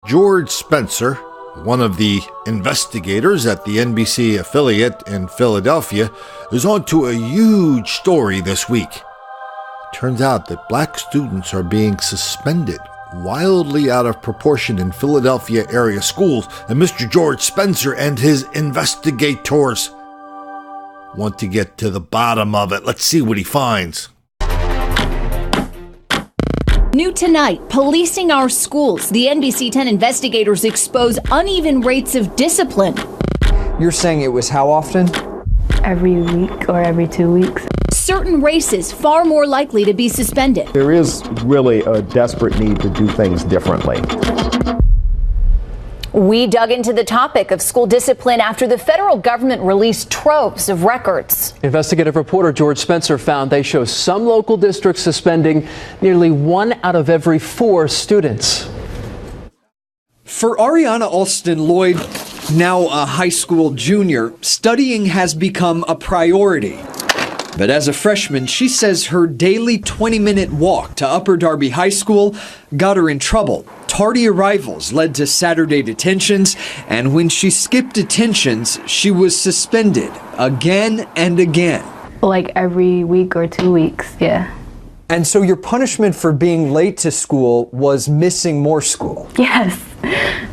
George Spencer, one of the investigators at the NBC affiliate in Philadelphia, is on to a huge story this week. It turns out that black students are being suspended wildly out of proportion in Philadelphia area schools, and Mr. George Spencer and his investigators want to get to the bottom of it. Let's see what he finds. New tonight, policing our schools. The NBC 10 investigators expose uneven rates of discipline. You're saying it was how often? Every week or every 2 weeks. Certain races far more likely to be suspended. There is really a desperate need to do things differently. We dug into the topic of school discipline after the federal government released troves of records. Investigative reporter George Spencer found they show some local districts suspending nearly 1 out of every 4 students. For Ariana Alston Lloyd, now a high school junior, studying has become a priority. But as a freshman, she says her daily 20-minute walk to Upper Darby High School got her in trouble. Tardy arrivals led to Saturday detentions, and when she skipped detentions, she was suspended again and again. Like every week or 2 weeks, yeah. And so your punishment for being late to school was missing more school? Yes,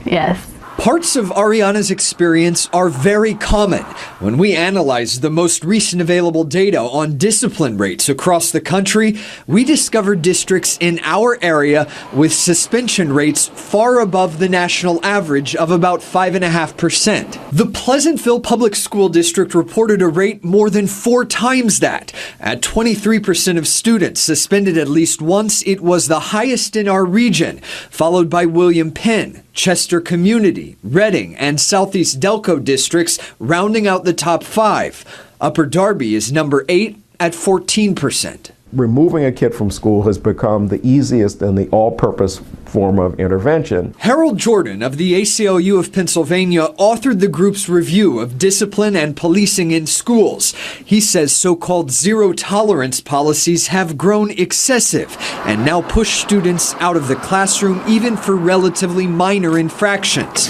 yes. Parts of Ariana's experience are very common. When we analyzed the most recent available data on discipline rates across the country, we discovered districts in our area with suspension rates far above the national average of about 5.5%. The Pleasantville Public School District reported a rate more than 4 times that. At 23% of students suspended at least once, it was the highest in our region, followed by William Penn, Chester Community, Reading, and Southeast Delco districts rounding out the top 5. Upper Darby is number 8 at 14%. Removing a kid from school has become the easiest and the all-purpose form of intervention. Harold Jordan of the ACLU of Pennsylvania authored the group's review of discipline and policing in schools. He says so-called zero-tolerance policies have grown excessive and now push students out of the classroom even for relatively minor infractions.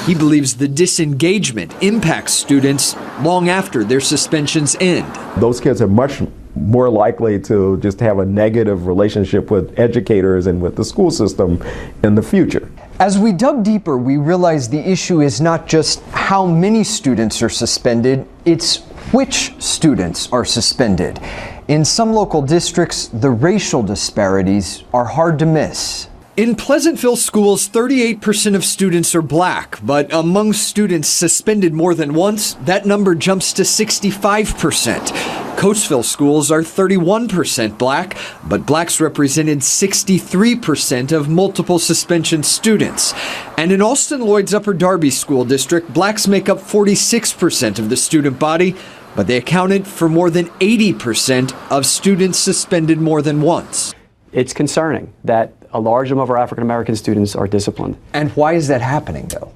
He believes the disengagement impacts students long after their suspensions end. Those kids are much more likely to just have a negative relationship with educators and with the school system in the future. As we dug deeper, we realized the issue is not just how many students are suspended, it's which students are suspended. In some local districts, the racial disparities are hard to miss. In Pleasantville schools, 38% of students are black, but among students suspended more than once, that number jumps to 65%. Coatesville schools are 31% black, but blacks represented 63% of multiple suspension students. And in Alston Lloyd's Upper Darby School District, blacks make up 46% of the student body, but they accounted for more than 80% of students suspended more than once. It's concerning that a large number of our African American students are disciplined. And why is that happening, though?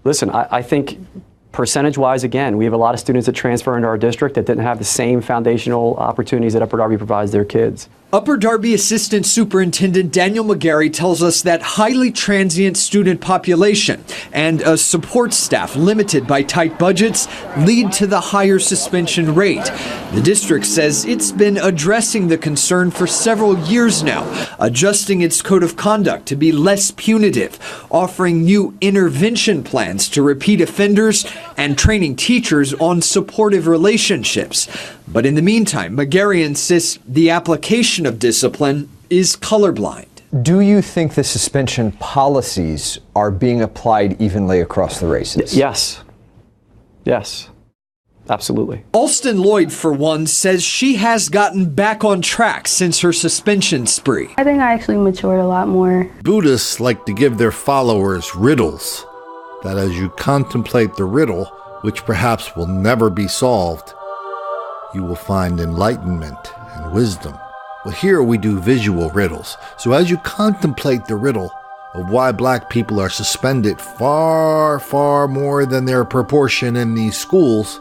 Listen, I think percentage-wise, again, we have a lot of students that transfer into our district that didn't have the same foundational opportunities that Upper Darby provides their kids. Upper Darby Assistant Superintendent Daniel McGarry tells us that highly transient student population and a support staff limited by tight budgets lead to the higher suspension rate. The district says it's been addressing the concern for several years now, adjusting its code of conduct to be less punitive, offering new intervention plans to repeat offenders, and training teachers on supportive relationships. But in the meantime, McGarry insists the application of discipline is colorblind. Do you think the suspension policies are being applied evenly across the races? Yes. Yes. Absolutely. Alston Lloyd, for one, says she has gotten back on track since her suspension spree. I think I actually matured a lot more. Buddhists like to give their followers riddles, that as you contemplate the riddle, which perhaps will never be solved, you will find enlightenment and wisdom. Well, here we do visual riddles. So as you contemplate the riddle of why black people are suspended far, far more than their proportion in these schools,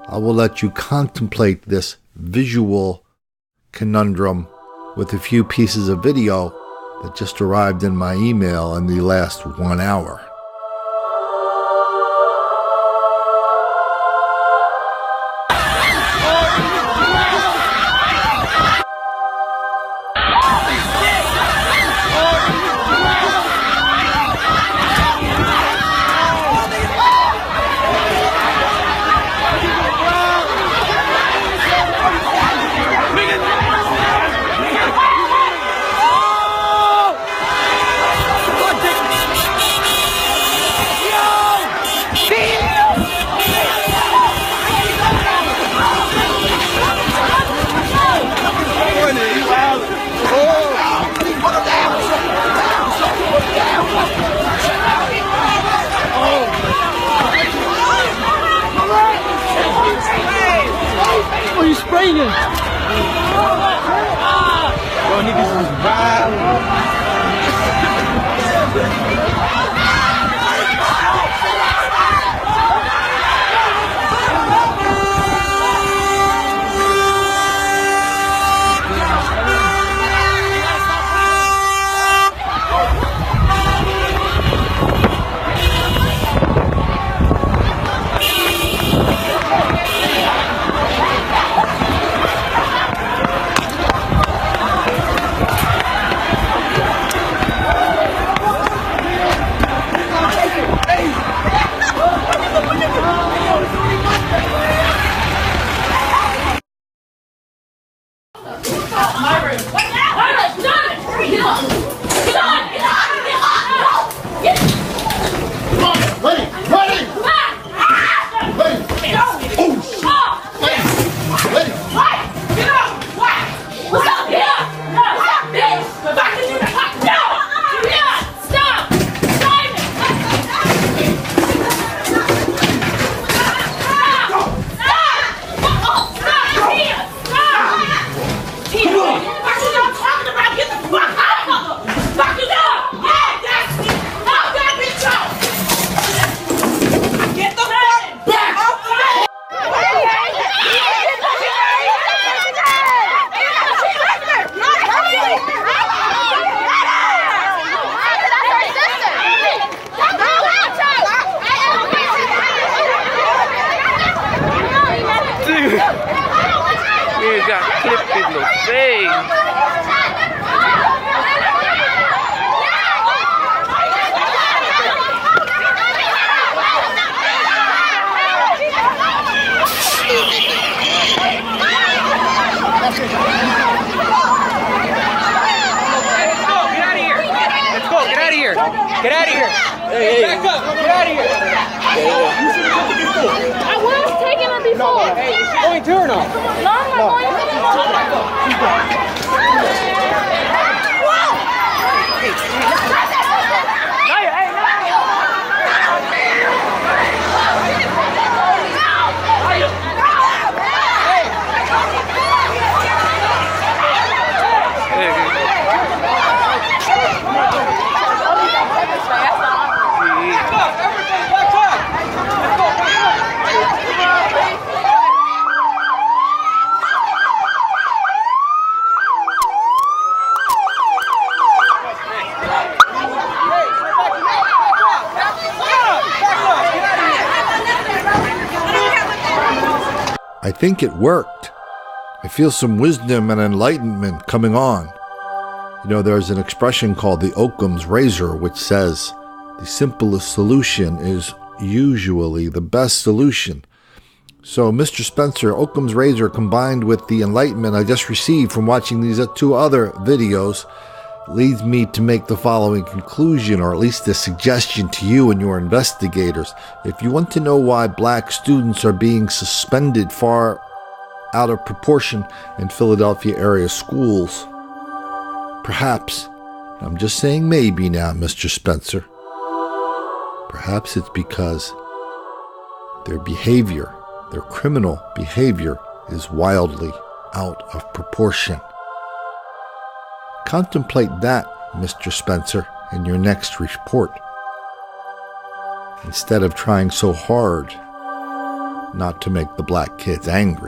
I will let you contemplate this visual conundrum with a few pieces of video that just arrived in my email in the last 1 hour. Get out of here! Hey, back up! Get out of here! I was taking her before. Hey, is she going to or no? No, I'm not going to. I think it worked. I feel some wisdom and enlightenment coming on. You know, there's an expression called the Occam's razor, which says the simplest solution is usually the best solution. So, Mr. Spencer, Occam's razor combined with the enlightenment I just received from watching these two other videos leads me to make the following conclusion, or at least a suggestion to you and your investigators. If you want to know why black students are being suspended far out of proportion in Philadelphia area schools, perhaps, I'm just saying maybe now, Mr. Spencer, perhaps it's because their behavior, their criminal behavior, is wildly out of proportion. Contemplate that, Mr. Spencer, in your next report, instead of trying so hard not to make the black kids angry.